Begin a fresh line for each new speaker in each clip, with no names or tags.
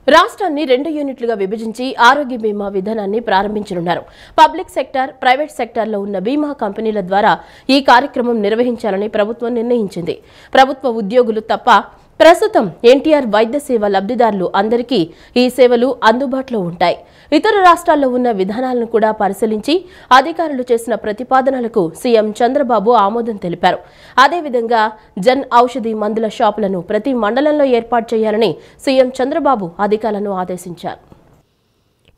రాష్ట్రాన్ని 2 యూనిట్లుగా విభజించి ఆరోగ్య బీమా విధానాన్ని ప్రారంభించనున్నారు. పబ్లిక్ సెక్టార్, ప్రైవేట్ సెక్టార్లో ఉన్న బీమా కంపెనీల ద్వారా ఈ కార్యక్రమం నిర్వహించాలని ప్రభుత్వం నిర్ణయించింది. ప్రభుత్వ ఉద్యోగులు తప్ప ప్రస్తుతం ఎన్టీఆర్ వైద్య సేవ లబ్ధిదారులు అందరికీ ఈ సేవలు అందుబాటులో ఉంటాయి. ఇతర రాష్ట్రాల్లో ఉన్న విధానాలను కూడా పరిశీలించి అధికారులు చేసిన ప్రతిపాదనలకు సీఎం చంద్రబాబు ఆమోదం తెలిపారు. అదేవిధంగా జన్ ఔషధి మందుల షాపులను ప్రతి మండలంలో ఏర్పాటు చేయాలని సీఎం చంద్రబాబు అధికారులను ఆదేశించారు.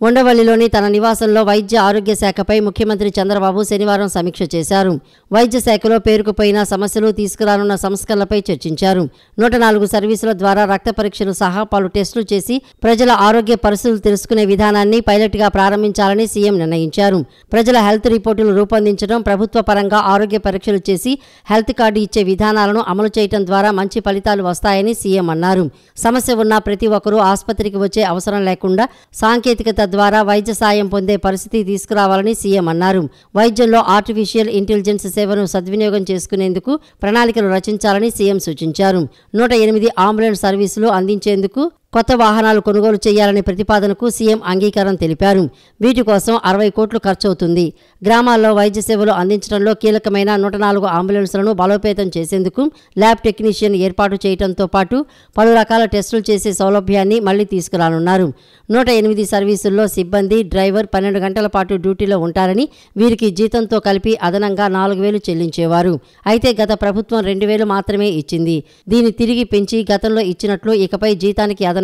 ఉండవల్లిలోని తన నివాసంలో వైద్య ఆరోగ్య శాఖపై ముఖ్యమంత్రి చంద్రబాబు శనివారం సమీక్ష చేశారు. వైద్య శాఖలో పేరుకుపోయిన సమస్యలు, తీసుకురానున్న సంస్కరణలపై చర్చించారు. 104 సర్వీసుల ద్వారా రక్త పరీక్షలు సహా పలు టెస్టులు చేసి ప్రజల ఆరోగ్య పరిస్థితులు తెలుసుకునే విధానాన్ని పైలట్గా ప్రారంభించాలని సీఎం నిర్ణయించారు. ప్రజల హెల్త్ రిపోర్టులు రూపొందించడం, ప్రభుత్వ పరంగా ఆరోగ్య పరీక్షలు చేసి హెల్త్ కార్డు ఇచ్చే విధానాలను అమలు చేయడం ద్వారా మంచి ఫలితాలు వస్తాయని సీఎం అన్నారు. సమస్య ఉన్న ప్రతి ఒక్కరూ ఆసుపత్రికి వచ్చే అవసరం లేకుండా సాంకేతికత ద్వారా వైద్య సాయం పొందే పరిస్థితి తీసుకురావాలని సీఎం అన్నారు. వైద్యంలో ఆర్టిఫిషియల్ ఇంటెలిజెన్స్ సేవను సద్వినియోగం చేసుకునేందుకు ప్రణాళికలు రచించాలని సీఎం సూచించారు. 108 అంబులెన్స్ సర్వీసులు అందించేందుకు కొత్త వాహనాలు కొనుగోలు చేయాలనే ప్రతిపాదనకు సీఎం అంగీకారం తెలిపారు. వీటి కోసం 60 కోట్లు ఖర్చవుతుంది. గ్రామాల్లో వైద్య సేవలు అందించడంలో కీలకమైన 104 అంబులెన్స్లను బలోపేతం చేసేందుకు ల్యాబ్ టెక్నీషియన్ ఏర్పాటు చేయడంతో పాటు పలు రకాల టెస్టులు చేసే సౌలభ్యాన్ని మళ్లీ తీసుకురానున్నారు. 108 సర్వీసుల్లో సిబ్బంది, డ్రైవర్ 12 గంటల పాటు డ్యూటీలో ఉంటారని, వీరికి జీతంతో కలిపి అదనంగా 4,000 చెల్లించేవారు. అయితే గత ప్రభుత్వం 2,000 మాత్రమే ఇచ్చింది. దీన్ని తిరిగి పెంచి గతంలో ఇచ్చినట్లు ఇకపై జీతానికి అదనంగా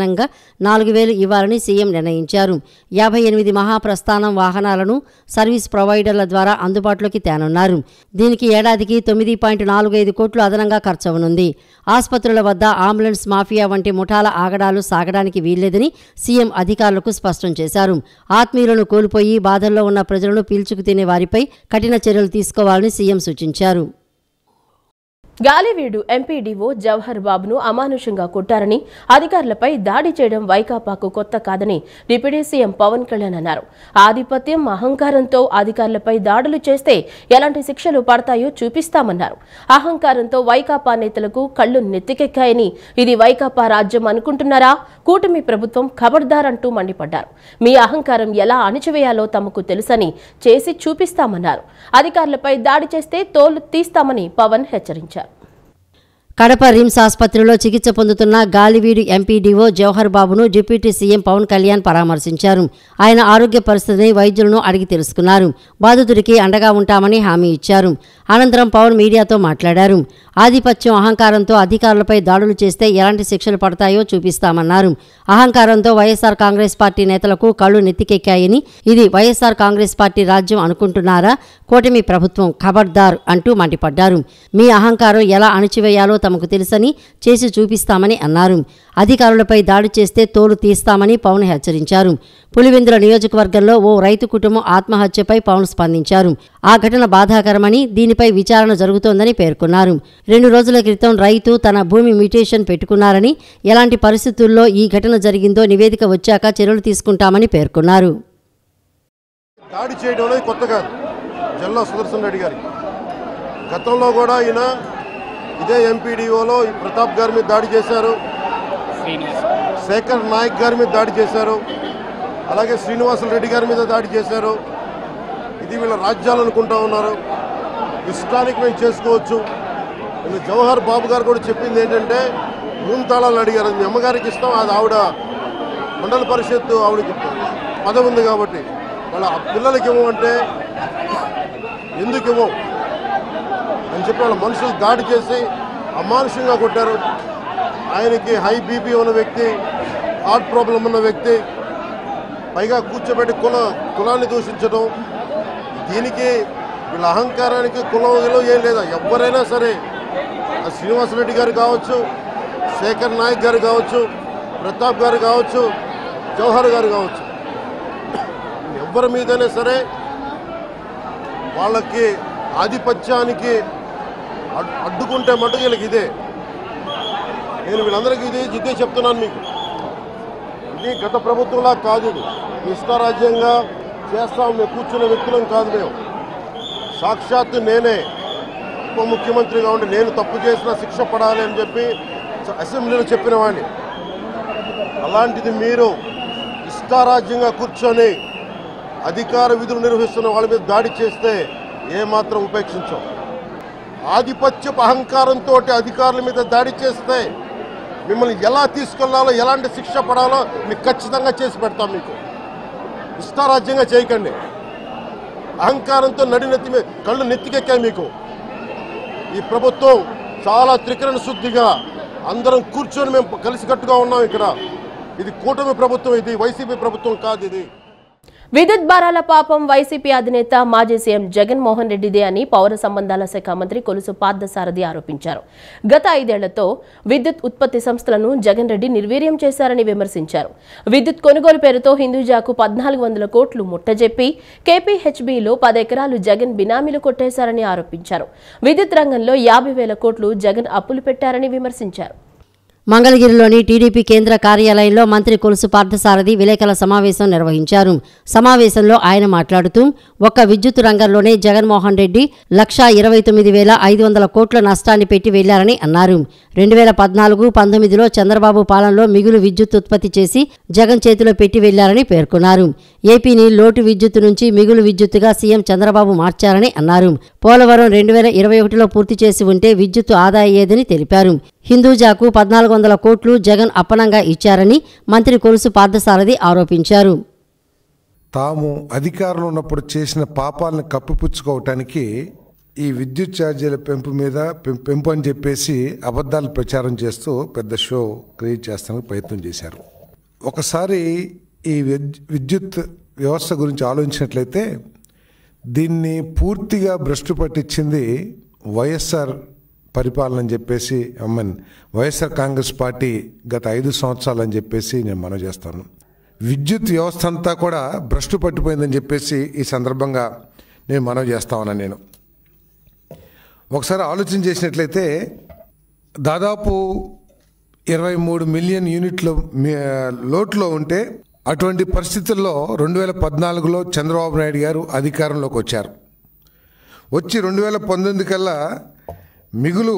4,000 ఇవ్వాలని సీఎం నిర్ణయించారు. 58 మహాప్రస్థానం వాహనాలను సర్వీస్ ప్రొవైడర్ల ద్వారా అందుబాటులోకి తేనున్నారు. దీనికి ఏడాదికి 9.45 కోట్లు అదనంగా ఖర్చవనుంది. ఆసుపత్రుల వద్ద అంబులెన్స్ మాఫియా వంటి ముఠాల ఆగడాలు సాగడానికి వీల్లేదని సీఎం అధికారులకు స్పష్టం చేశారు. ఆత్మీయులను కోల్పోయి బాధల్లో ఉన్న ప్రజలను పీల్చుకు తినే వారిపై కఠిన చర్యలు తీసుకోవాలని సీఎం సూచించారు.
గాలివీడు ఎంపీడీఓ జవహర్ బాబును అమానుషంగా కొట్టారని, అధికారులపై దాడి చేయడం వైకాపాకు కొత్త కాదని డిప్యూటీ సీఎం పవన్ కళ్యాణ్ అన్నారు. ఆధిపత్యం, అహంకారంతో అధికారులపై దాడులు చేస్తే ఎలాంటి శిక్షలు పడతాయో చూపిస్తామన్నారు. అహంకారంతో వైకాపా నేతలకు కళ్లు నెత్తికెక్కాయని, ఇది వైకాపా రాజ్యం అనుకుంటున్నారా? కూటమి ప్రభుత్వం ఖబర్దార్ అంటూ మండిపడ్డారు. మీ అహంకారం ఎలా అణిచివేయాలో తమకు తెలుసని, చేసి చూపిస్తామన్నారు. అధికారులపై దాడి చేస్తే తోలు తీస్తామని పవన్ హెచ్చరించారు.
కడప రిమ్స్ ఆసుపత్రిలో చికిత్స పొందుతున్న గాలివీడు ఎంపీడీఓ జవహర్ బాబును డిప్యూటీ సీఎం పవన్ కళ్యాణ్ పరామర్శించారు. ఆయన ఆరోగ్య పరిస్థితిని వైద్యులను అడిగి తెలుసుకున్నారు. బాధితుడికి అండగా ఉంటామని హామీ ఇచ్చారు. అనంతరం పవన్ మీడియాతో మాట్లాడారు. ఆధిపత్యం, అహంకారంతో అధికారులపై దాడులు చేస్తే ఎలాంటి శిక్షలు పడతాయో చూపిస్తామన్నారు. అహంకారంతో వైఎస్ఆర్ కాంగ్రెస్ పార్టీ నేతలకు కళ్లు నెత్తికెక్కాయని, ఇది వైఎస్ఆర్ కాంగ్రెస్ పార్టీ రాజ్యం అనుకుంటున్నారా? కూటమి ప్రభుత్వం ఖబర్దార్ అంటూ మండిపడ్డారు. మీ అహంకారం ఎలా అణిచివేయాలో తమకు తెలుసని, చేసి చూపిస్తామని అన్నారు. అధికారులపై దాడి చేస్తే తోలు తీస్తామని పవన్ హెచ్చరించారు. పులివెందుల నియోజకవర్గంలో ఓ రైతు కుటుంబం ఆత్మహత్యపై పవన్ స్పందించారు. ఆ ఘటన బాధాకరమని, దీనిపై విచారణ జరుగుతోందని పేర్కొన్నారు. 2 రోజుల క్రితం రైతు తన భూమి మ్యూటేషన్ పెట్టుకున్నారని, ఎలాంటి పరిస్థితుల్లో ఈ ఘటన జరిగిందో నివేదిక వచ్చాక చర్యలు తీసుకుంటామని పేర్కొన్నారు.
దాడి చేయడంలో కొత్త కాదు. జల్లా సుదర్శన్ రెడ్డి గారి గతంలో కూడా ఈయన ఇదే ఎంపీడీఓలో ప్రతాప్ గారి మీద దాడి చేశారు, శేఖర్ నాయక్ గారి మీద దాడి చేశారు, అలాగే శ్రీనివాసులు రెడ్డి గారి మీద దాడి చేశారు. ఇది వీళ్ళ రాజ్యాలు అనుకుంటా ఉన్నారు. ఇష్టానికి మేము చేసుకోవచ్చు. జవహర్ బాబు గారు కూడా చెప్పింది ఏంటంటే, రూమ్ తాళాలు అడిగారు. అది మీ అమ్మగారికి ఇస్తాం, అది ఆవిడ మండల పరిషత్తు ఆవిడకి పదవి ఉంది కాబట్టి వాళ్ళ పిల్లలకి ఇవ్వమంటే ఎందుకు ఇవ్వం అని చెప్పి వాళ్ళ మనుషులు దాడి చేసి అమానుషంగా కొట్టారు. ఆయనకి హై బీపీ ఉన్న వ్యక్తి, హార్ట్ ప్రాబ్లం ఉన్న వ్యక్తి, పైగా కూర్చోబెట్టి కులాన్ని దూషించడం. దీనికి వీళ్ళ అహంకారానికి కులం ఏం లేదా? ఎవరైనా సరే, శ్రీనివాసరెడ్డి గారు కావచ్చు, శేఖర్ నాయక్ గారు కావచ్చు, ప్రతాప్ గారు కావచ్చు, జవహర్ గారు కావచ్చు, ఎవరి మీదైనా సరే వాళ్ళకి ఆధిపత్యానికి అడ్డుకుంటే మటుకు వీళ్ళకి ఇదే. నేను వీళ్ళందరికీ ఇదే చెప్తున్నాను మీకు. ఇది గత ప్రభుత్వంలా కాదు. ఇది ఇష్టారాజ్యంగా చేస్తాం మేము కూర్చున్న వ్యక్తులం కాదు. మేము సాక్షాత్తు నేనే ఉప ముఖ్యమంత్రిగా ఉండి నేను తప్పు చేసిన శిక్ష పడాలి అని చెప్పి అసెంబ్లీలో చెప్పిన వాడిని. అలాంటిది మీరు ఇష్టారాజ్యంగా కూర్చొని అధికార విధులు నిర్వహిస్తున్న వాళ్ళ మీద దాడి చేస్తే ఏమాత్రం ఉపేక్షించం. ఆధిపత్యపు అహంకారంతో అధికారుల మీద దాడి చేస్తే మిమ్మల్ని ఎలా తీసుకెళ్లాలో, ఎలాంటి శిక్ష పడాలో మీకు ఖచ్చితంగా చేసి పెడతాం. మీకు ఇష్టారాజ్యంగా చేయకండి. అహంకారంతో నడినెత్తి మీద కళ్ళు నెత్తికెక్కాయి మీకు. ఈ ప్రభుత్వం చాలా త్రికరణ శుద్ధిగా అందరం కూర్చొని మేము కలిసికట్టుగా ఉన్నాం. ఇక్కడ ఇది కూటమి ప్రభుత్వం, ఇది వైసీపీ ప్రభుత్వం కాదు. ఇది
విద్యుత్ భారాల పాపం వైసీపీ అధినేత మాజీ సీఎం జగన్మోహన్ రెడ్డిదే అని పౌర సంబంధాల శాఖ మంత్రి కొలుసు పార్థసారథి ఆరోపించారు. గత 5 ఏళ్లతో విద్యుత్ ఉత్పత్తి సంస్థలను జగన్ రెడ్డి నిర్వీర్యం చేశారని విమర్శించారు. విద్యుత్ కొనుగోలు పేరుతో హిందూజాకు 1400 కోట్లు ముట్టజెప్పి కేపీహెచ్బీలో 10 ఎకరాలు జగన్ బినామీలు కొట్టేశారని ఆరోపించారు. విద్యుత్ రంగంలో 50,000 కోట్లు జగన్ అప్పులు పెట్టారని విమర్శించారు.
మంగళగిరిలోని టీడీపీ కేంద్ర కార్యాలయంలో మంత్రి కొలుసు పార్థసారథి విలేకరుల సమావేశం నిర్వహించారు. సమావేశంలో ఆయన మాట్లాడుతూ ఒక్క విద్యుత్ రంగంలోనే జగన్మోహన్ రెడ్డి 1,29,500 కోట్ల నష్టాన్ని పెట్టి వెళ్లారని అన్నారు. 2014-19లో చంద్రబాబు పాలనలో మిగులు విద్యుత్ ఉత్పత్తి చేసి జగన్ చేతిలో పెట్టి వెళ్లారని పేర్కొన్నారు. ఏపీని లోటు విద్యుత్ నుంచి మిగులు విద్యుత్తుగా సీఎం చంద్రబాబు మార్చారని అన్నారు. పోలవరం 2021లో పూర్తి చేసి ఉంటే విద్యుత్తు ఆదా అయ్యేదని తెలిపారు. హిందూజాకు 1,400 కోట్లు జగన్ అప్పనంగా ఇచ్చారని మంత్రి కొలుసు పార్థసారథి ఆరోపించారు.
తాము అధికారంలో ఉన్నప్పుడు చేసిన పాపాలను కప్పిపుచ్చుకోవటానికి ఈ విద్యుత్ ఛార్జీల పెంపు అని చెప్పేసి అబద్ధాలు ప్రచారం చేస్తూ పెద్ద షో క్రియేట్ చేస్తానికి ప్రయత్నం చేశారు. ఒకసారి ఈ విద్యుత్ వ్యవస్థ గురించి ఆలోచించినట్లయితే దీన్ని పూర్తిగా భ్రష్టు పట్టించింది వైఎస్ఆర్ పరిపాలన అని చెప్పేసి వైఎస్ఆర్ కాంగ్రెస్ పార్టీ గత 5 సంవత్సరాలు అని చెప్పేసి నేను మనవి చేస్తాను. విద్యుత్ వ్యవస్థ అంతా కూడా భ్రష్టు పట్టిపోయిందని చెప్పేసి ఈ సందర్భంగా నేను మనవి చేస్తా ఉన్నాను. నేను ఒకసారి ఆలోచన చేసినట్లయితే దాదాపు 23 మిలియన్ యూనిట్లు లోట్లో ఉంటే అటువంటి పరిస్థితుల్లో 2014లో చంద్రబాబు నాయుడు గారు అధికారంలోకి వచ్చారు. వచ్చి 2019 కల్లా మిగులు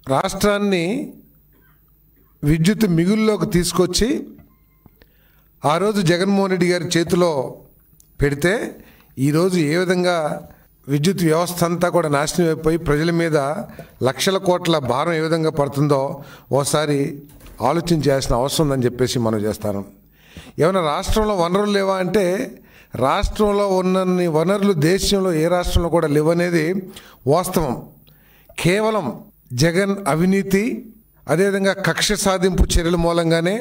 రాష్ట్రాన్ని విద్యుత్ మిగుల్లోకి తీసుకొచ్చి ఆ రోజు జగన్మోహన్ రెడ్డి గారి చేతిలో పెడితే ఈరోజు ఏ విధంగా విద్యుత్ వ్యవస్థ అంతా కూడా నాశనం అయిపోయి ప్రజల మీద లక్షల కోట్ల భారం ఏ విధంగా పడుతుందో ఓసారి ఆలోచించాల్సిన అవసరం ఉందని చెప్పేసి మనం చేస్తాను. ఏమైనా రాష్ట్రంలో వనరులు లేవా అంటే రాష్ట్రంలో ఉన్నన్ని వనరులు దేశంలో ఏ రాష్ట్రంలో కూడా లేవనేది వాస్తవం. కేవలం జగన్ అవినీతి అదేవిధంగా కక్ష సాధింపు చర్యల మూలంగానే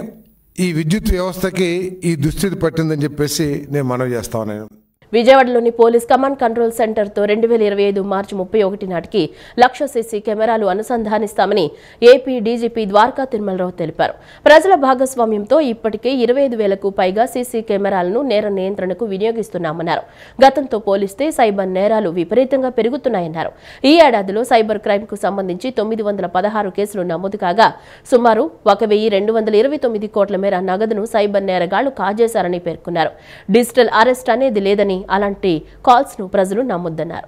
ఈ విద్యుత్ వ్యవస్థకి ఈ దుస్థితి పట్టిందని చెప్పేసి నేను మనవి చేస్తా ఉన్నాను.
విజయవాడలోని పోలీస్ కమాండ్ కంట్రోల్ సెంటర్తో 2025 మార్చి 31 నాటికి 1,00,000 సీసీ కెమెరాలు అనుసంధానిస్తామని ఏపీ డీజీపీ ద్వారకా తిరుమలరావు తెలిపారు. ప్రజల భాగస్వామ్యంతో ఇప్పటికే 25,000కు పైగా సీసీ కెమెరాలను నేర నియంత్రణకు వినియోగిస్తున్నామన్నారు. గతంతో పోలిస్తే సైబర్ నేరాలు విపరీతంగా పెరుగుతున్నాయన్నారు. ఈ ఏడాదిలో సైబర్ క్రైమ్కు సంబంధించి 916 కేసులు నమోదు కాగా సుమారు 1,229 కోట్ల మేర నగదును సైబర్ నేరగాళ్లు కాజేశారని పేర్కొన్నారు. డిజిటల్ అరెస్ట్ అనేది లేదని అలాంటి కాల్స్ ను ప్రజలు నమ్మొద్దన్నారు.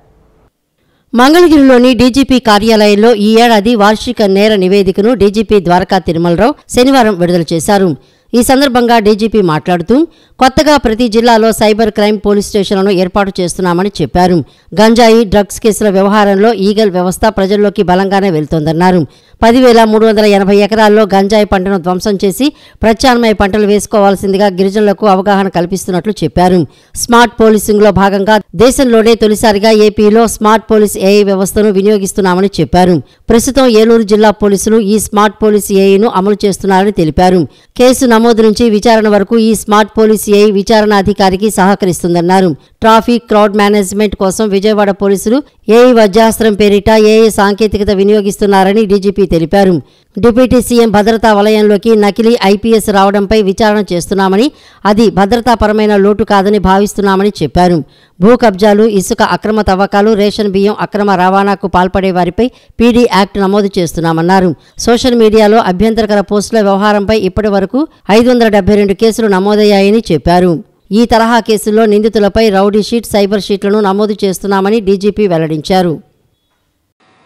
మంగళగిరిలోని డీజీపీ కార్యాలయంలో ఈ ఏడాది వార్షిక నేర నివేదికను డీజీపీ ద్వారకా తిరుమలరావు శనివారం విడుదల చేశారు. ఈ సందర్భంగా డీజీపీ మాట్లాడుతూ కొత్తగా ప్రతి జిల్లాలో సైబర్ క్రైమ్ పోలీస్ స్టేషన్లను ఏర్పాటు చేస్తున్నామని చెప్పారు. గంజాయి డ్రగ్స్ కేసుల వ్యవహారంలో ఈగల్ వ్యవస్థ ప్రజల్లోకి బలంగానే వెళ్తోందన్నారు. 10,380 ఎకరాల్లో గంజాయి పంటను ధ్వంసం చేసి ప్రత్యామ్నాయ పంటలు వేసుకోవాల్సిందిగా గిరిజనులకు అవగాహన కల్పిస్తున్నట్లు చెప్పారు. స్మార్ట్ పోలీసింగ్లో భాగంగా దేశంలోనే తొలిసారిగా ఏపీలో స్మార్ట్ పోలీస్ ఏఐ వ్యవస్థను వినియోగిస్తున్నామని చెప్పారు. ప్రస్తుతం ఏలూరు జిల్లా పోలీసులు ఈ స్మార్ట్ పోలీస్ ఏఐను అమలు చేస్తున్నారని తెలిపారు. కేసు నమోదు నుంచి విచారణ వరకు ఈ స్మార్ట్ పోలీస్ ఏఐ విచారణ అధికారికి సహకరిస్తుందన్నారు. ట్రాఫిక్ క్రౌడ్ మేనేజ్మెంట్ కోసం విజయవాడ పోలీసులు ఏఐ వజ్రాస్త్రం పేరిట ఏఐ సాంకేతికత వినియోగిస్తున్నారని డీజీపీ తెలిపారు. డిప్యూటీ సీఎం భద్రతా వలయంలోకి నకిలీ ఐపీఎస్ రావడంపై విచారణ చేస్తున్నామని, అది భద్రతాపరమైన లోటు కాదని భావిస్తున్నామని చెప్పారు. భూ కబ్జాలు, ఇసుక అక్రమ తవ్వకాలు, రేషన్ బియ్యం అక్రమ రవాణాకు పాల్పడే వారిపై పీడీ యాక్ట్ నమోదు చేస్తున్నామన్నారు. సోషల్ మీడియాలో అభ్యంతరకర పోస్టుల వ్యవహారంపై ఇప్పటి వరకు 572 కేసులు నమోదయ్యాయని చెప్పారు. ఈ తరహా కేసుల్లో నిందితులపై రౌడీ షీట్, సైబర్ షీట్లను నమోదు చేస్తున్నామని డీజీపీ వెల్లడించారు.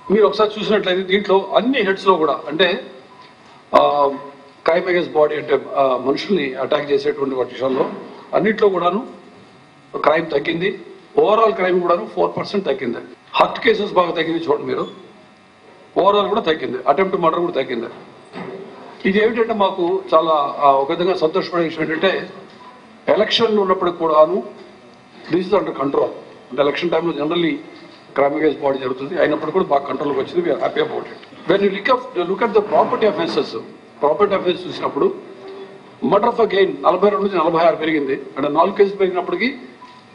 మీరు ఒకసారి చూసినట్లయితే దీంట్లో అన్ని హెడ్స్లో కూడా అంటే క్రైమ్ అగేన్స్ బాడీ అంటే మనుషుల్ని అటాక్ చేసేటువంటి విషయంలో అన్నింటిలో కూడాను క్రైమ్ తగ్గింది. ఓవరాల్ క్రైమ్ కూడాను 4% తగ్గింది. హర్ట్ కేసెస్ బాగా తగ్గింది చూడండి మీరు. ఓవరాల్ కూడా తగ్గింది. అటెంప్ట్ మర్డర్ కూడా తగ్గింది. ఇది ఏమిటంటే మాకు చాలా ఒక విధంగా సంతోషపడే విషయం ఏంటంటే ఎలక్షన్లు ఉన్నప్పటికి కూడాను దిస్ ఇస్ అండర్ కంట్రోల్. అంటే ఎలక్షన్ టైంలో జనరల్లీ క్రైమ్ అగేన్స్ బాడీ జరుగుతుంది, అయినప్పుడు కూడా బాగా కంట్రోల్కి వచ్చింది. We're happy about it. When you look at the property offences చూసినప్పుడు మర్డర్ ఆఫ్ గెయిన్ 42 నుంచి 46 పెరిగింది. అంటే 4 కేసులు పెరిగినప్పటికీ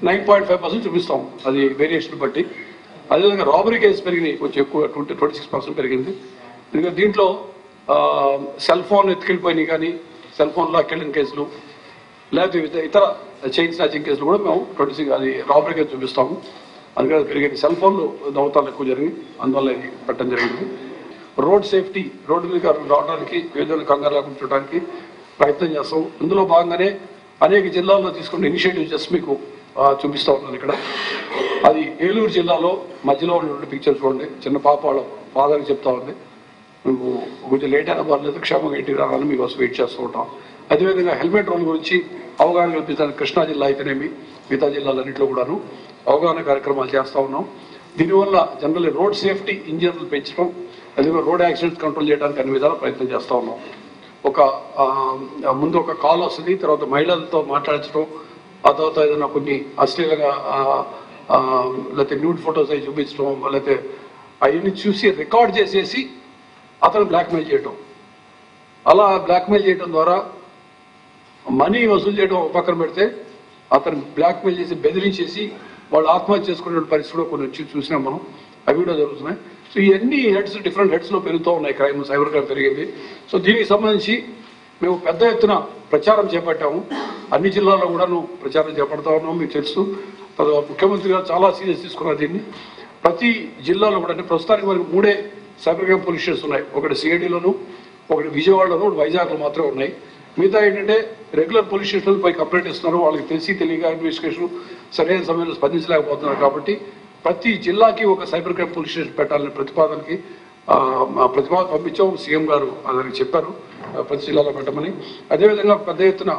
9.5% చూపిస్తాం, అది వేరియేషన్ బట్టి. అదేవిధంగా రాబరీ కేసు పెరిగినాయి, కొంచెం ఎక్కువ 26% పెరిగింది. ఎందుకంటే దీంట్లో సెల్ ఫోన్ ఎత్తుకెళ్ళిపోయినాయి కానీ సెల్ ఫోన్ లాక్కెళ్ళిన కేసులు లేకపోతే ఇతర చైన్ స్నాచింగ్ కేసులు కూడా మేము 26 అది రాబరీ కేసు చూపిస్తాము. అందుకని పెరిగింది. సెల్ ఫోన్లు దౌతాలు ఎక్కువ జరిగింది, అందువల్ల ఇది పెట్టడం జరిగింది. రోడ్ సేఫ్టీ, రోడ్డు మీద రావడానికి ఏదైనా కంగారు లేకుండా చూడడానికి ప్రయత్నం చేస్తాం. ఇందులో భాగంగానే అనేక జిల్లాల్లో తీసుకున్న ఇనిషియేటివ్ జస్ట్ మీకు చూపిస్తూ ఉన్నాను ఇక్కడ. అది ఏలూరు జిల్లాలో మధ్యలో ఉన్నటువంటి పిక్చర్ చూడండి. చిన్న పాప వాళ్ళ ఫాదర్కి చెప్తా ఉంది, మేము కొంచెం లేట్ అయినా పర్లేదు, క్షేమంగా ఇంటికి రావాలని మీకోసం వెయిట్ చేస్తూ ఉంటాం. అదేవిధంగా హెల్మెట్ రోల్ గురించి అవగాహన కల్పించడానికి కృష్ణా జిల్లా అయితేనేమి మిగతా జిల్లాలన్నింటిలో కూడాను అవగాహన కార్యక్రమాలు చేస్తూ ఉన్నాం. దీనివల్ల జనరల్లీ రోడ్ సేఫ్టీ ఇంజన్లు పెంచడం, అదేవిధంగా రోడ్ యాక్సిడెంట్స్ కంట్రోల్ చేయడానికి అన్ని విధాలు ప్రయత్నం చేస్తూ ఉన్నాం. ముందు ఒక కాల్ వస్తుంది, తర్వాత మహిళలతో మాట్లాడించడం, ఆ తర్వాత ఏదైనా కొన్ని అశ్లీలంగా లేకపోతే న్యూడ్ ఫొటోస్ అవి చూపించడం, లేకపోతే అవన్నీ చూసి రికార్డ్ చేసేసి అతను బ్లాక్మెయిల్ చేయడం. అలా బ్లాక్మెయిల్ చేయడం ద్వారా మనీ వసూలు చేయడం పక్కన పెడితే అతను బ్లాక్మెయిల్ చేసి బెదిరించేసి వాళ్ళు ఆత్మహత్య చేసుకునే పరిస్థితి కూడా కొన్ని వచ్చి చూసినాం మనం. అవి కూడా జరుగుతున్నాయి. సో ఇవన్నీ డిఫరెంట్ హెడ్స్లో పెరుగుతూ ఉన్నాయి. క్రైమ్, సైబర్ క్రైమ్ పెరిగింది. సో దీనికి సంబంధించి మేము పెద్ద ఎత్తున ప్రచారం చేపట్టాము. అన్ని జిల్లాల్లో కూడాను ప్రచారం చేపడతా ఉన్నాము. మీకు తెలుసు, ముఖ్యమంత్రి గారు చాలా సీరియస్ తీసుకున్నారు దీన్ని. ప్రతి జిల్లాలో కూడా, అంటే ప్రస్తుతానికి మనకు 3 సైబర్ క్రైమ్ పోలీస్ స్టేషన్స్ ఉన్నాయి. ఒకటి సిఐడిలోను, ఒకటి విజయవాడలోను, ఒకటి వైజాగ్లో మాత్రమే ఉన్నాయి. మిగతా ఏంటంటే రెగ్యులర్ పోలీస్ స్టేషన్లు పోయి కంప్లైంట్ ఇస్తున్నారు. వాళ్ళకి తెలియక ఇన్వెస్టిగేషన్ సరైన సమయంలో స్పందించలేకపోతున్నారు. కాబట్టి ప్రతి జిల్లాకి ఒక సైబర్ క్రైమ్ పోలీస్ స్టేషన్ పెట్టాలనే ప్రతిపాదన పంపించాం. సీఎం గారు దానికి చెప్పారు ప్రతి జిల్లాలో పెట్టమని. అదేవిధంగా పెద్ద ఎత్తున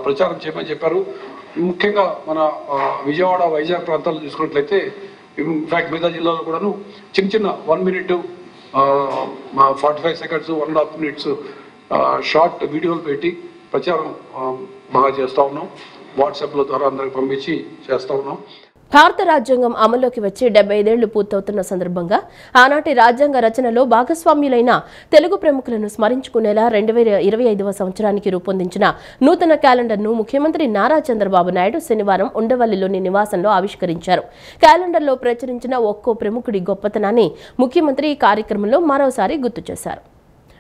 ప్రచారం చేయమని చెప్పారు. ముఖ్యంగా మన విజయవాడ, వైజాగ్ ప్రాంతాల్లో చూసుకున్నట్లయితే ఇన్ఫాక్ట్ మిగతా జిల్లాలో కూడాను చిన్న 1 minute 45 seconds 1.5 minutes షార్ట్ వీడియోలు పెట్టి ప్రచారం బాగా చేస్తూ ఉన్నాం. వాట్సాప్ల ద్వారా అందరికి పంపించి చేస్తూ ఉన్నాం.
భారత రాజ్యాంగం అమల్లోకి వచ్చి 75 ఏళ్లు పూర్తవుతున్న సందర్భంగా ఆనాటి రాజ్యాంగ రచనలో భాగస్వామ్యులైన తెలుగు ప్రముఖులను స్మరించుకునేలా 2025వ సంవత్సరానికి రూపొందించిన నూతన క్యాలెండర్ను ముఖ్యమంత్రి నారా చంద్రబాబు నాయుడు శనివారం ఉండవల్లిలోని నివాసంలో ఆవిష్కరించారు. క్యాలెండర్లో ప్రచురించిన ఒక్కో ప్రముఖుడి గొప్పతనాన్ని ముఖ్యమంత్రి ఈ కార్యక్రమంలో మరోసారి గుర్తు చేశారు.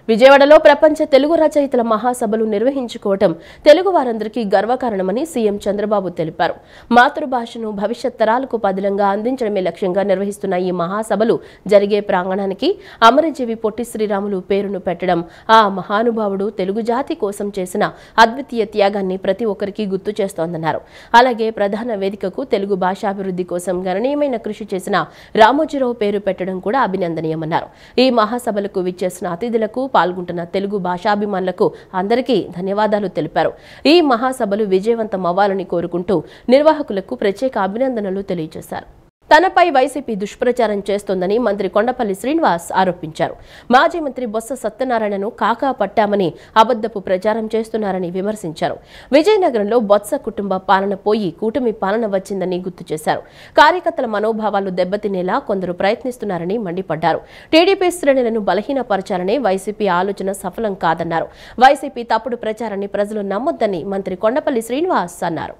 విజయవాడలో ప్రపంచ తెలుగు రచయితల మహాసభలు నిర్వహించుకోవటం తెలుగు వారందరికీ గర్వకారణమని సీఎం చంద్రబాబు తెలిపారు. మాతృభాషను భవిష్యత్ తరాలకు పదిలంగా అందించడమే లక్ష్యంగా నిర్వహిస్తున్న ఈ మహాసభలు జరిగే ప్రాంగణానికి అమరజీవి పొట్టి శ్రీరాములు పేరును పెట్టడం ఆ మహానుభావుడు తెలుగు జాతి కోసం చేసిన అద్వితీయ త్యాగాన్ని ప్రతి ఒక్కరికి గుర్తు చేస్తోందన్నారు. అలాగే ప్రధాన వేదికకు తెలుగు భాషాభివృద్ధి కోసం గణనీయమైన కృషి చేసిన రామోజీరావు పేరు పెట్టడం కూడా అభినందనీయమన్నారు. ఈ మహాసభలకు విచ్చేసిన అతిథులకు, పాల్గొంటున్న తెలుగు భాషాభిమానులకు అందరికీ ధన్యవాదాలు తెలిపారు. ఈ మహాసభలు విజయవంతం అవ్వాలని కోరుకుంటూ నిర్వాహకులకు ప్రత్యేక అభినందనలు తెలియజేశారు. తనపై వైసీపీ దుష్ప్రచారం చేస్తోందని మంత్రి కొండపల్లి శ్రీనివాస్ ఆరోపించారు. మాజీ మంత్రి బొత్స సత్యనారాయణను కాకా పట్టామని అబద్ధపు ప్రచారం చేస్తున్నారని విమర్శించారు. విజయనగరంలో బొత్స కుటుంబ పాలన పోయి కూటమి పాలన వచ్చిందని గుర్తు చేశారు. కార్యకర్తల మనోభావాలు దెబ్బతినేలా కొందరు ప్రయత్నిస్తున్నారని మండిపడ్డారు. టీడీపీ శ్రేణులను బలహీనపరచాలనే వైసీపీ ఆలోచన సఫలం కాదన్నారు. వైసీపీ తప్పుడు ప్రచారాన్ని ప్రజలు నమ్మొద్దని మంత్రి కొండపల్లి శ్రీనివాస్ అన్నారు.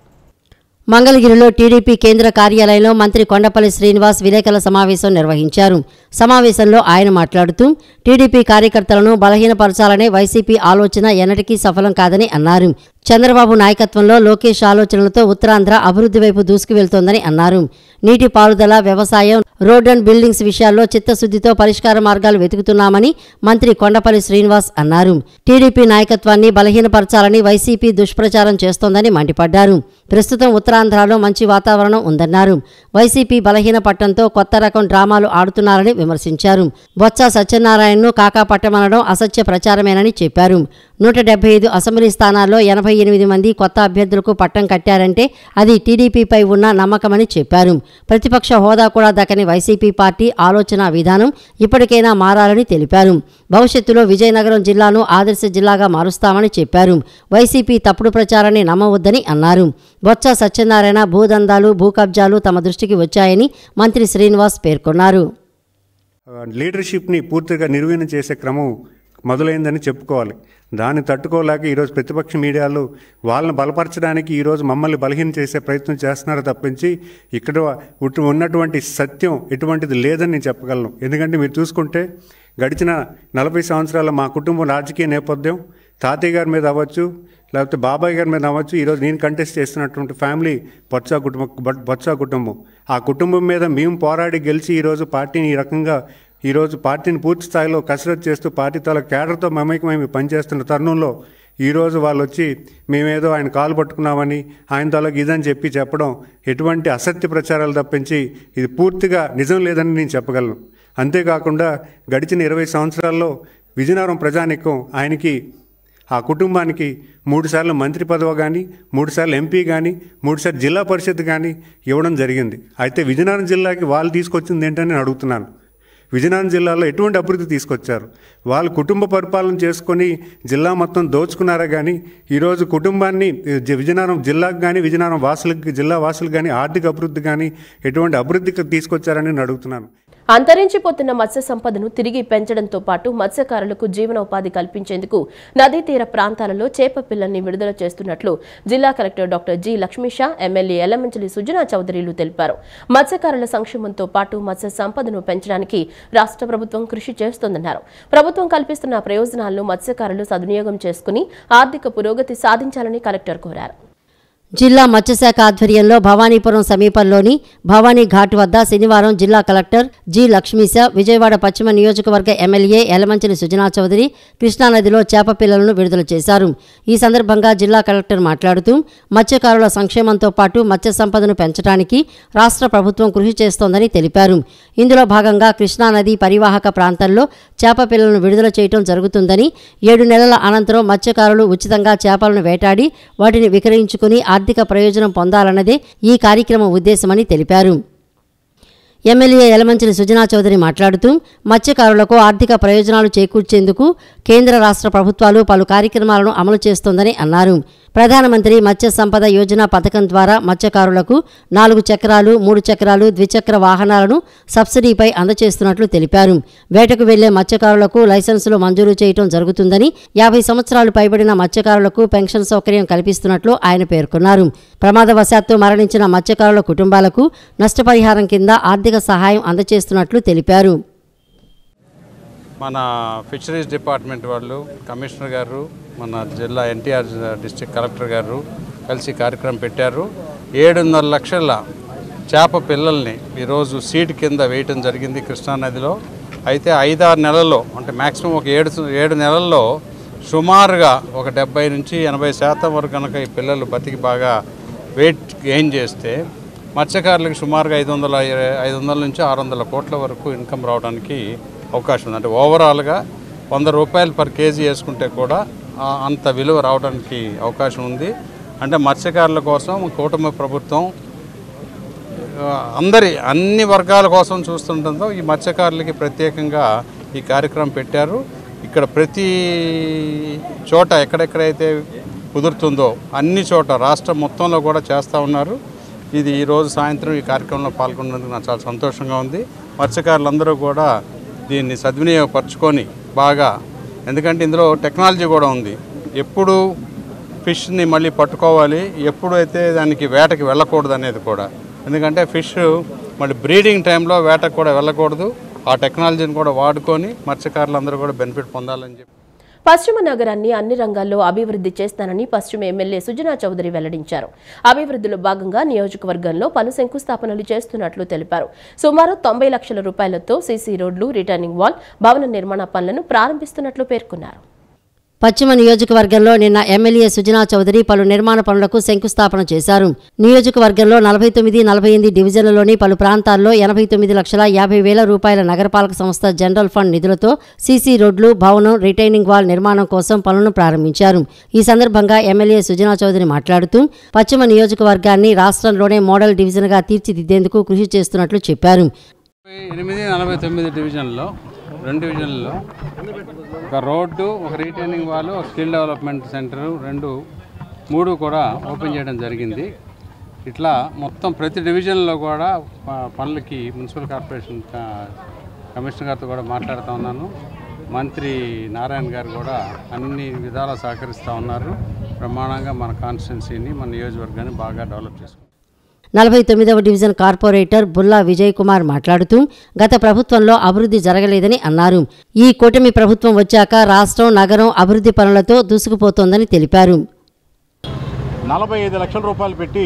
మంగళగిరిలో టీడీపీ కేంద్ర కార్యాలయంలో మంత్రి కొండపల్లి శ్రీనివాస్ విలేకరుల సమావేశం నిర్వహించారు. సమావేశంలో ఆయన మాట్లాడుతూ టీడీపీ కార్యకర్తలను బలహీనపరచాలనే వైసీపీ ఆలోచన ఎన్నటికీ సఫలం కాదని అన్నారు. చంద్రబాబు నాయకత్వంలో లోకేష్ ఆలోచనలతో ఉత్తరాంధ్ర అభివృద్ధి వైపు దూసుకువెళ్తోందని అన్నారు. నీటిపారుదల, వ్యవసాయం, రోడ్ అండ్ బిల్డింగ్స్ విషయాల్లో చిత్తశుద్ధితో పరిష్కార మార్గాలు వెతుకుతున్నామని మంత్రి కొండపల్లి శ్రీనివాస్ అన్నారు. టీడీపీ నాయకత్వాన్ని బలహీనపరచాలని వైసీపీ దుష్ప్రచారం చేస్తోందని మండిపడ్డారు. ప్రస్తుతం ఉత్తరాంధ్రలో మంచి వాతావరణం ఉందన్నారు. వైసీపీ బలహీన పట్టంతో కొత్త రకం డ్రామాలు ఆడుతున్నారని విమర్శించారు. బొత్స సత్యనారాయణను కాకా పట్టమనడం అసత్య ప్రచారమేనని చెప్పారు. 175 అసెంబ్లీ స్థానాల్లో 88 మంది కొత్త అభ్యర్థులకు పట్టం కట్టారంటే అది టీడీపీపై ఉన్న నమ్మకమని చెప్పారు. ప్రతిపక్ష హోదా కూడా దక్కని వైసీపీ పార్టీ ఆలోచన విధానం ఇప్పటికైనా మారాలని తెలిపారు. భవిష్యత్తులో విజయనగరం జిల్లాను ఆదర్శ జిల్లాగా మారుస్తామని చెప్పారు. వైసీపీ తప్పుడు ప్రచారాన్ని నమ్మవద్దని అన్నారు. బొత్స సత్యనారాయణ భూదందాలు భూ కబ్జాలు తమ దృష్టికి వచ్చాయని మంత్రి శ్రీనివాస్ పేర్కొన్నారు.
లీడర్షిప్ని పూర్తిగా నిర్వీర్యం చేసే క్రమం మొదలైందని చెప్పుకోవాలి. దాన్ని తట్టుకోలేక ఈరోజు ప్రతిపక్ష మీడియాలు వాళ్ళని బలపరచడానికి ఈరోజు మమ్మల్ని బలహీనం చేసే ప్రయత్నం చేస్తున్నారు తప్పించి ఇక్కడ ఉన్నటువంటి సత్యం ఎటువంటిది లేదని నేను చెప్పగలను. ఎందుకంటే మీరు చూసుకుంటే గడిచిన 40 సంవత్సరాల మా కుటుంబం రాజకీయ నేపథ్యం తాతయ్య గారి మీద అవ్వచ్చు, లేకపోతే బాబాయ్ గారి మీద అవ్వచ్చు, ఈరోజు నేను కంటెస్ట్ చేస్తున్నటువంటి ఫ్యామిలీ బొత్స కుటుంబం. ఆ కుటుంబం మీద మేము పోరాడి గెలిచి ఈరోజు పార్టీని ఈ రకంగా పార్టీని పూర్తి స్థాయిలో కసరత్తు చేస్తూ పార్టీ తాల కేడర్తో మమేకమై పనిచేస్తున్న తరుణంలో ఈరోజు వాళ్ళు వచ్చి మేమేదో ఆయన కాలు పట్టుకున్నామని ఆయన తాలకు ఇదని చెప్పడం ఎటువంటి అసత్య ప్రచారాలు తప్పించి ఇది పూర్తిగా నిజం లేదని నేను చెప్పగలను. అంతేకాకుండా గడిచిన 20 సంవత్సరాల్లో విజయనగరం ప్రజానీకం ఆయనకి ఆ కుటుంబానికి 3 సార్లు మంత్రి పదవి కానీ 3 సార్లు ఎంపీ కానీ 3 సార్లు జిల్లా పరిషత్ కానీ ఇవ్వడం జరిగింది. అయితే విజయనగరం జిల్లాకి వాళ్ళు తీసుకొచ్చింది ఏంటని నేను అడుగుతున్నాను. విజయనగరం జిల్లాలో ఎటువంటి అభివృద్ధి తీసుకొచ్చారు? వాళ్ళు కుటుంబ పరిపాలన చేసుకొని జిల్లా మొత్తం దోచుకున్నారా కానీ ఈరోజు కుటుంబాన్ని విజయనగరం జిల్లాకు కానీ విజయనగరం జిల్లా వాసులకు కానీ ఆర్థిక అభివృద్ధి కానీ ఎటువంటి అభివృద్ధికి తీసుకొచ్చారని నేను అడుగుతున్నాను.
అంతరించిపోతున్న మత్స్య సంపదను తిరిగి పెంచడంతో పాటు మత్స్యకారులకు జీవనోపాధి కల్పించేందుకు నదీ తీర ప్రాంతాలలో చేప పిల్లల్ని విడుదల చేస్తున్నట్లు జిల్లా collector doctor G Lakshmisha, MLA Yalamanchili Sujana చౌదరిలు తెలిపారు. మత్స్యకారుల సంక్షేమంతో పాటు మత్స్య సంపదను పెంచడానికి రాష్ట్ర ప్రభుత్వం కృషి చేస్తోందన్నారు. ప్రభుత్వం కల్పిస్తున్న ప్రయోజనాలను మత్స్యకారులు సద్వినియోగం చేసుకుని ఆర్థిక పురోగతి సాధించాలని కలెక్టర్ కోరారు.
జిల్లా మత్స్యశాఖ ఆధ్వర్యంలో భవానీపురం సమీపంలోని భవానీ ఘాట్ వద్ద శనివారం జిల్లా కలెక్టర్ జి లక్ష్మీశ, విజయవాడ పశ్చిమ నియోజకవర్గ ఎమ్మెల్యే యలమంచిలి సుజనా చౌదరి కృష్ణానదిలో చేప పిల్లలను విడుదల చేశారు. ఈ సందర్భంగా జిల్లా కలెక్టర్ మాట్లాడుతూ మత్స్యకారుల సంక్షేమంతో పాటు మత్స్య సంపదను పెంచడానికి రాష్ట్ర ప్రభుత్వం కృషి చేస్తోందని తెలిపారు. ఇందులో భాగంగా కృష్ణానది పరివాహక ప్రాంతాల్లో చేప పిల్లలను విడుదల చేయడం జరుగుతుందని, 7 నెలల అనంతరం మత్స్యకారులు ఉచితంగా చేపలను వేటాడి వాటిని విక్రయించుకుని ఆర్థిక ప్రయోజనం పొందాలన్నదే ఈ కార్యక్రమం ఉద్దేశమని తెలిపారు. ఎమ్మెల్యే యలమంచిలి సుజనా చౌదరి మాట్లాడుతూ మత్స్యకారులకు ఆర్థిక ప్రయోజనాలు చేకూర్చేందుకు కేంద్ర రాష్ట్ర ప్రభుత్వాలు పలు కార్యక్రమాలను అమలు చేస్తోందని అన్నారు. ప్రధానమంత్రి మత్స్య సంపద యోజన పథకం ద్వారా మత్స్యకారులకు 4 చక్రాలు, 3 చక్రాలు, ద్విచక్ర వాహనాలను సబ్సిడీపై అందజేస్తున్నట్లు తెలిపారు. వేటకు వెళ్లే మత్స్యకారులకు లైసెన్సులు మంజూరు చేయడం జరుగుతుందని, 50 సంవత్సరాలు పైబడిన మత్స్యకారులకు పెన్షన్ సౌకర్యం కల్పిస్తున్నట్లు ఆయన పేర్కొన్నారు. ప్రమాదవశాత్తు మరణించిన మత్స్యకారుల కుటుంబాలకు నష్టపరిహారం కింద ఆర్థిక సహాయం అందజేస్తున్నట్లు తెలిపారు.
మన ఫిషరీస్ డిపార్ట్మెంట్ వాళ్ళు, కమిషనర్ గారు, మన జిల్లా ఎన్టీఆర్ డిస్ట్రిక్ట్ కలెక్టర్ గారు కలిసి కార్యక్రమం పెట్టారు. 7.5 లక్షల చేప పిల్లల్ని ఈరోజు సీడ్ కింద వేయటం జరిగింది కృష్ణానదిలో. అయితే 5-6 నెలల్లో, అంటే మ్యాక్సిమం ఒక 7 నెలల్లో సుమారుగా ఒక 70 నుంచి 80% వరకు కనుక ఈ పిల్లలు బతికి బాగా వెయిట్ గెయిన్ చేస్తే మత్స్యకారులకు సుమారుగా 500 నుంచి 600 కోట్ల వరకు ఇన్కమ్ రావడానికి అవకాశం ఉంది. అంటే ఓవరాల్గా 100 రూపాయలు పర్ కేజీ వేసుకుంటే కూడా అంత విలువ రావడానికి అవకాశం ఉంది. అంటే మత్స్యకారుల కోసం కూటమి ప్రభుత్వం అన్ని వర్గాల కోసం చూస్తుండటంతో ఈ మత్స్యకారులకి ప్రత్యేకంగా ఈ కార్యక్రమం పెట్టారు. ఇక్కడ ప్రతి చోట ఎక్కడెక్కడైతే కుదురుతుందో అన్ని చోట రాష్ట్రం మొత్తంలో కూడా చేస్తూ ఉన్నారు. ఇది ఈరోజు సాయంత్రం ఈ కార్యక్రమంలో పాల్గొన్నందుకు నాకు చాలా సంతోషంగా ఉంది. మత్స్యకారులందరూ కూడా దీన్ని సద్వినియోగపరచుకొని బాగా, ఎందుకంటే ఇందులో టెక్నాలజీ కూడా ఉంది. ఎప్పుడు ఫిష్ని మళ్ళీ పట్టుకోవాలి, ఎప్పుడైతే దానికి వేటకి వెళ్ళకూడదు అనేది కూడా. ఎందుకంటే ఫిష్ మళ్ళీ బ్రీడింగ్ టైంలో వేటకు కూడా వెళ్ళకూడదు. ఆ టెక్నాలజీని కూడా వాడుకొని మత్స్యకారులందరూ కూడా బెనిఫిట్ పొందాలని చెప్పి
పశ్చిమ నగరాన్ని అన్ని రంగాల్లో అభివృద్ధి చేస్తానని పశ్చిమ ఎమ్మెల్యే సుజనా చౌదరి వెల్లడించారు. అభివృద్ధిలో భాగంగా నియోజకవర్గంలో పలు శంకుస్థాపనలు చేస్తున్నట్లు తెలిపారు. సుమారు 90 లక్షల రూపాయలతో సీసీ రోడ్లు, రిటర్నింగ్ వాల్, భవన నిర్మాణ పనులను ప్రారంభిస్తున్నట్లు పేర్కొన్నారు.
పశ్చిమ నియోజకవర్గంలో నిన్న ఎమ్మెల్యే సుజనా చౌదరి పలు నిర్మాణ పనులకు శంకుస్థాపన చేశారు. నియోజకవర్గంలో 49, 48 డివిజన్లలోని పలు ప్రాంతాల్లో 89,50,000 రూపాయల నగరపాలక సంస్థ జనరల్ ఫండ్ నిధులతో సీసీ రోడ్లు, భవనం, రిటైనింగ్ వాల్ నిర్మాణం కోసం పనులను ప్రారంభించారు. ఈ సందర్భంగా ఎమ్మెల్యే సుజనా చౌదరి మాట్లాడుతూ పశ్చిమ నియోజకవర్గాన్ని రాష్ట్రంలోనే మోడల్ డివిజన్గా తీర్చిదిద్దేందుకు కృషి చేస్తున్నట్లు చెప్పారు.
49 డివిజన్లో 2 డివిజన్లలో ఒక రోడ్డు, ఒక రీటైనింగ్ వాల్, ఒక స్కిల్ డెవలప్మెంట్ సెంటరు 3 కూడా ఓపెన్ చేయడం జరిగింది. ఇట్లా మొత్తం ప్రతి డివిజన్లో కూడా పనులకి మున్సిపల్ కార్పొరేషన్ కమిషనర్ గారితో కూడా మాట్లాడుతూ ఉన్నాను. మంత్రి నారాయణ గారు కూడా అన్ని విధాలా సహకరిస్తూ ఉన్నారు. బ్రహ్మాండంగా మన కాన్స్టిట్యున్సీని, మన నియోజకవర్గాన్ని బాగా డెవలప్ చేసుకుంటాం.
49వ డివిజన్ కార్పొరేటర్ బుల్లా విజయ్ కుమార్ మాట్లాడుతూ గత ప్రభుత్వంలో అభివృద్ధి జరగలేదని అన్నారు. ఈ కూటమి ప్రభుత్వం వచ్చాక రాష్ట్రం, నగరం అభివృద్ధి పనులతో దూసుకుపోతోందని తెలిపారు.
45 లక్షల రూపాయలు పెట్టి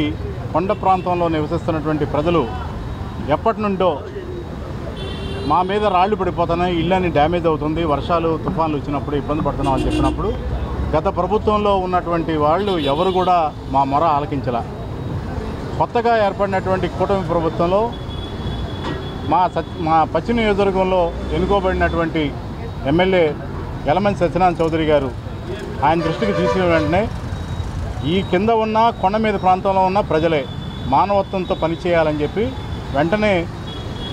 కొండ ప్రాంతంలో నివసిస్తున్నటువంటి ప్రజలు ఎప్పటి నుండో మా మీద రాళ్లు పడిపోతున్నాయి, ఇళ్ళని డ్యామేజ్ అవుతుంది, వర్షాలు తుఫాన్లు వచ్చినప్పుడు ఇబ్బంది పడుతున్నాం అని చెప్పినప్పుడు గత ప్రభుత్వంలో ఉన్నటువంటి వాళ్ళు ఎవరు కూడా మా మొర ఆలకించలా. కొత్తగా ఏర్పడినటువంటి కూటమి ప్రభుత్వంలో మా పశ్చిమ నియోజకవర్గంలో ఎన్నుకోబడినటువంటి ఎమ్మెల్యే యలమంచి సత్యనారాయణ చౌదరి గారు ఆయన దృష్టికి తీసుకున్న వెంటనే ఈ కింద ఉన్న కొండ మీద ప్రాంతంలో ఉన్న ప్రజలే మానవత్వంతో పనిచేయాలని చెప్పి వెంటనే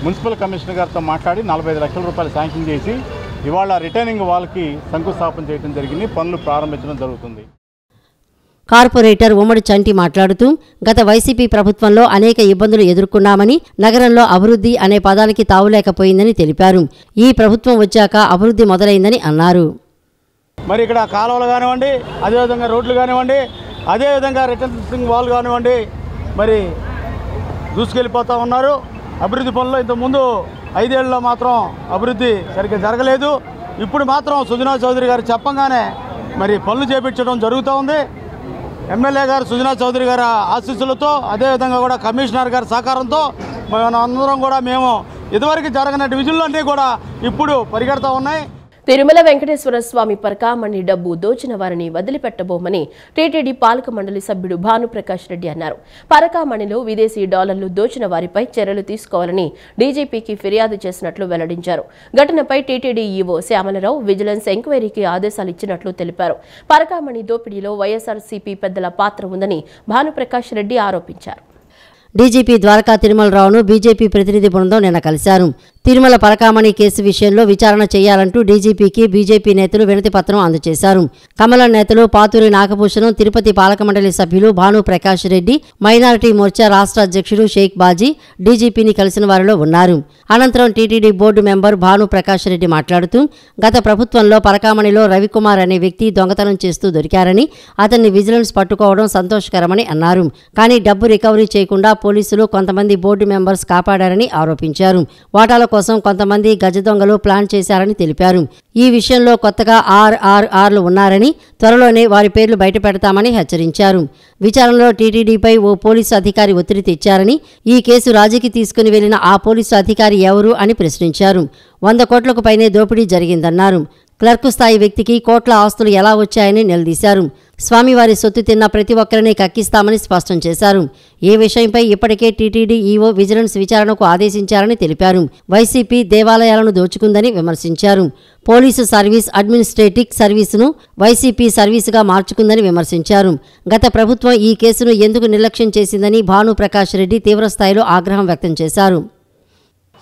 మున్సిపల్ కమిషనర్ గారితో మాట్లాడి 45 లక్షల రూపాయలు శాంక్షన్ చేసి ఇవాళ రిటైనింగ్ వాల్కి శంకుస్థాపన చేయడం జరిగింది. పనులు ప్రారంభించడం జరుగుతుంది.
కార్పొరేటర్ ఉమ్మడి చంటి మాట్లాడుతూ గత వైసీపీ ప్రభుత్వంలో అనేక ఇబ్బందులు ఎదుర్కొన్నామని, నగరంలో అభివృద్ధి అనే పదానికి తావులేకపోయిందని తెలిపారు. ఈ ప్రభుత్వం వచ్చాక అభివృద్ధి మొదలైందని అన్నారు.
మరి ఇక్కడ కాలువలు కానివ్వండి, అదేవిధంగా రోడ్లు కానివ్వండి, అదేవిధంగా రిటర్నింగ్ వాల్ కానివ్వండి, మరి దూసుకెళ్ళిపోతూ ఉన్నారు. అభివృద్ధి పనులు ఇంతకుముందు 5 ఏళ్ళలో మాత్రం అభివృద్ధి సరిగ్గా జరగలేదు. ఇప్పుడు మాత్రం సుజనా చౌదరి గారు చెప్పంగానే మరి పనులు చేపించడం జరుగుతూ ఉంది. ఎమ్మెల్యే గారు సుజనా చౌదరి గారి ఆశీస్సులతో, అదేవిధంగా కూడా కమిషనర్ గారి సహకారంతో అందరం కూడా మేము ఇదివరకు జరగని డివిజన్లన్నీ కూడా ఇప్పుడు పరిగెడుతూ ఉన్నాయి.
తిరుమల వెంకటేశ్వర స్వామి పరకామణి డబ్బు దోచిన వారిని వదిలిపెట్టబోమని టీటీడీ పాలక మండలి సభ్యుడు భానుప్రకాష్ రెడ్డి అన్నారు. పరకామణిలో విదేశీ డాలర్లు దోచిన వారిపై చర్యలు తీసుకోవాలని డీజీపీకి ఫిర్యాదు చేసినట్లు వెల్లడించారు. ఘటనపై టీటీడీ ఈవో శ్యామలరావు విజిలెన్స్ ఎంక్వైరీకి ఆదేశాలు ఇచ్చినట్లు తెలిపారు. పరకామణి దోపిడీలో వైఎస్ఆర్సీపీ పెద్దల పాత్ర ఉందని భానుప్రకాష్ రెడ్డి ఆరోపించారు.
డీజీపీ ద్వారకా తిరుమలరావును బీజేపీ ప్రతినిధి బృందం నిన్న కలిశారు. తిరుమల పరకామణి కేసు విషయంలో విచారణ చేయాలంటూ డీజీపీకి బీజేపీ నేతలు వినతి పత్రం అందజేశారు. కమలం నేతలు పాతూరి నాగభూషణం, తిరుపతి పాలక మండలి సభ్యులు భానుప్రకాష్ రెడ్డి, మైనారిటీ మోర్చా రాష్ట్ర అధ్యక్షుడు షేక్ బాజీ డీజీపీని కలిసిన వారిలో ఉన్నారు. అనంతరం TTD board member Bhanuprakash Reddy మాట్లాడుతూ గత ప్రభుత్వంలో పరకామణిలో రవికుమార్ అనే వ్యక్తి దొంగతనం చేస్తూ దొరికారని, అతన్ని విజిలెన్స్ పట్టుకోవడం సంతోషకరమని అన్నారు. కానీ డబ్బు రికవరీ చేయకుండా పోలీసులు కొంతమంది బోర్డు మెంబర్స్ కాపాడారని ఆరోపించారు. వాటాల కోసం కొంతమంది గజ దొంగలు ప్లాన్ చేశారని తెలిపారు. ఈ విషయంలో కొత్తగా ఆర్ఆర్ఆర్లు ఉన్నారని, త్వరలోనే వారి పేర్లు బయటపెడతామని హెచ్చరించారు. విచారణలో టీటీడీపై ఓ పోలీసు అధికారి ఒత్తిడి తెచ్చారని, ఈ కేసు రాజీకి తీసుకుని వెళ్లిన ఆ పోలీసు అధికారి ఎవరు అని ప్రశ్నించారు. 100 కోట్లకు పైనే దోపిడీ జరిగిందన్నారు. క్లర్కు స్థాయి వ్యక్తికి కోట్ల ఆస్తులు ఎలా వచ్చాయని నిలదీశారు. స్వామివారి సొత్తు తిన్న ప్రతి ఒక్కరిని కక్కిస్తామని స్పష్టం చేశారు. ఈ విషయంపై ఇప్పటికే టీటీడీ ఈవో విజిలెన్స్ విచారణకు ఆదేశించారని తెలిపారు. వైసీపీ దేవాలయాలను దోచుకుందని విమర్శించారు. పోలీసు సర్వీస్ అడ్మినిస్ట్రేటివ్ సర్వీసును వైసీపీ సర్వీసుగా మార్చుకుందని విమర్శించారు. గత ప్రభుత్వం ఈ కేసును ఎందుకు నిర్లక్ష్యం చేసిందని భానుప్రకాష్ రెడ్డి తీవ్రస్థాయిలో ఆగ్రహం వ్యక్తం చేశారు.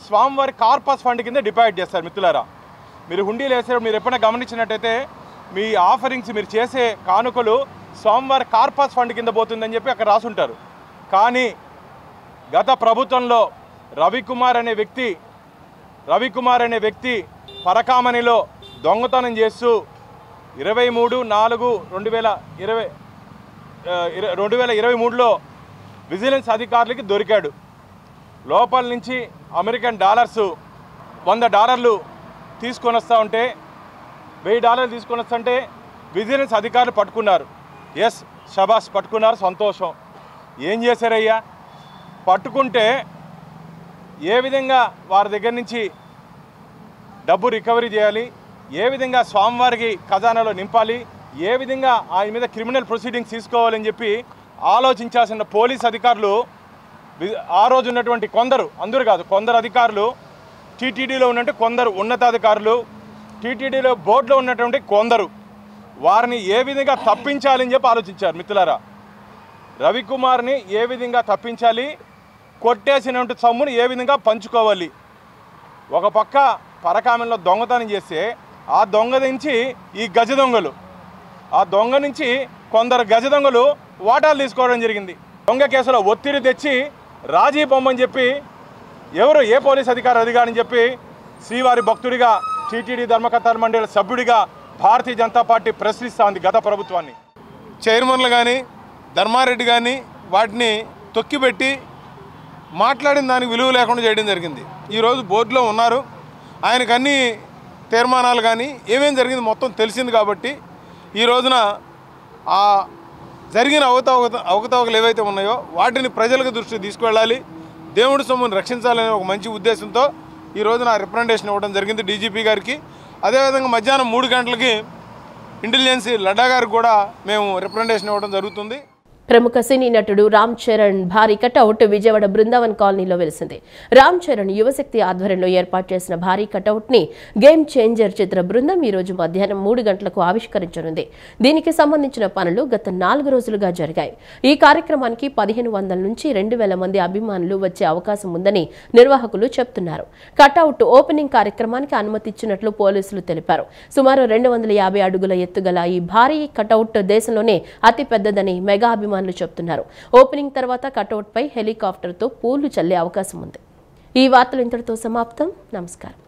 స్వామివారి కార్పస్ ఫండ్ కింద డిపాజిట్ చేస్తారు. మిత్రులారా, మీరు హుండీలు వేసారు, మీరు ఎప్పుడైనా గమనించినట్టయితే మీ ఆఫరింగ్స్, మీరు చేసే కానుకలు స్వామివారి కార్పస్ ఫండ్ కింద పోతుందని చెప్పి అక్కడ రాసుంటారు. కానీ గత ప్రభుత్వంలో రవికుమార్ అనే వ్యక్తి పరకామణిలో దొంగతనం చేస్తూ 23/4/2023లో విజిలెన్స్ అధికారులకి దొరికాడు. లోపల నుంచి అమెరికన్ డాలర్స్ $100 తీసుకొని వస్తూ ఉంటే, $1000 తీసుకొని వస్తుంటే విజిలెన్స్ అధికారులు పట్టుకున్నారు. ఎస్, షబాష్, పట్టుకున్నారు, సంతోషం. ఏం చేశారయ్యా? పట్టుకుంటే ఏ విధంగా వారి దగ్గర నుంచి డబ్బు రికవరీ చేయాలి, ఏ విధంగా స్వామివారికి ఖజానాలో నింపాలి, ఏ విధంగా ఆయన మీద క్రిమినల్ ప్రొసీడింగ్స్ తీసుకోవాలని చెప్పి ఆలోచించాల్సిన పోలీస్ అధికారులు ఆ రోజు ఉన్నటువంటి అందరూ కాదు, కొందరు అధికారులు, టీటీడీలో ఉన్నట్టు కొందరు ఉన్నతాధికారులు, టీటీడీలో బోర్డులో ఉన్నటువంటి కొందరు వారిని ఏ విధంగా తప్పించాలని చెప్పి ఆలోచించారు. మిత్రులారా, రవికుమార్ని ఏ విధంగా తప్పించాలి, కొట్టేసినటువంటి సొమ్మును ఏ విధంగా పంచుకోవాలి. ఒక పక్క పరకామంలో దొంగతనం చేస్తే ఆ దొంగ నుంచి ఈ గజ దొంగలు, ఆ దొంగ నుంచి కొందరు గజ దొంగలు వాటాలు తీసుకోవడం జరిగింది. దొంగ కేసులో ఒత్తిడి తెచ్చి రాజీ బొమ్మని చెప్పి ఎవరు ఏ పోలీస్ అధికారిని చెప్పి శ్రీవారి భక్తుడిగా టీటీడీ ధర్మకర్తల మండలి సభ్యుడిగా భారతీయ జనతా పార్టీ ప్రశ్నిస్తోంది గత ప్రభుత్వాన్ని.
చైర్మన్లు కానీ ధర్మారెడ్డి కానీ వాటిని తొక్కిపెట్టి మాట్లాడిన దానికి విలువ లేకుండా చేయడం జరిగింది. ఈరోజు బోర్డులో ఉన్నారు, ఆయనకు అన్ని తీర్మానాలు కానీ ఏమేం జరిగింది మొత్తం తెలిసింది కాబట్టి ఈ రోజున ఆ జరిగిన అవకతవకలు ఏవైతే ఉన్నాయో వాటిని ప్రజలకు దృష్టికి తీసుకువెళ్ళాలి, దేవుడి సొమ్మును రక్షించాలనే ఒక మంచి ఉద్దేశంతో ఈ రోజున రిప్రజెంటేషన్ ఇవ్వడం జరిగింది డీజీపీ గారికి. అదేవిధంగా మధ్యాహ్నం 3 గంటలకి ఇంటెలిజెన్స్ లడ్డా గారికి కూడా మేము రిప్రజెంటేషన్ ఇవ్వడం జరుగుతుంది.
ప్రముఖ సినీ నటుడు రామ్ చరణ్ భారీ కటౌట్ విజయవాడ బృందావన్ కాలనీలో వెలిసింది. రామ్ చరణ్ యువశక్తి ఆధ్వర్యంలో ఏర్పాటు చేసిన భారీ కటౌట్ ని గేమ్ చేంజర్ చిత్ర బృందం ఈ రోజు మధ్యాహ్నం 3 గంటలకు ఆవిష్కరించనుంది. దీనికి సంబంధించిన పనులు గత 4 రోజులుగా జరిగాయి. ఈ కార్యక్రమానికి 1500 నుంచి 2000 మంది అభిమానులు వచ్చే అవకాశం ఉందని నిర్వాహకులు చెప్తున్నారు. కటౌట్ ఓపెనింగ్ కార్యక్రమానికి అనుమతి ఇచ్చినట్లు పోలీసులు తెలిపారు. సుమారు 250 అడుగుల ఎత్తుగల ఈ భారీ కటౌట్ దేశంలోనే అతి పెద్దదని మెగా అభిమానులు చెప్తున్నారు. ఓపెనింగ్ తర్వాత కటౌట్ పై హెలికాప్టర్ తో పూలు చల్లే అవకాశం ఉంది. ఈ వార్తలు ఇంతటితో సమాప్తం. నమస్కారం.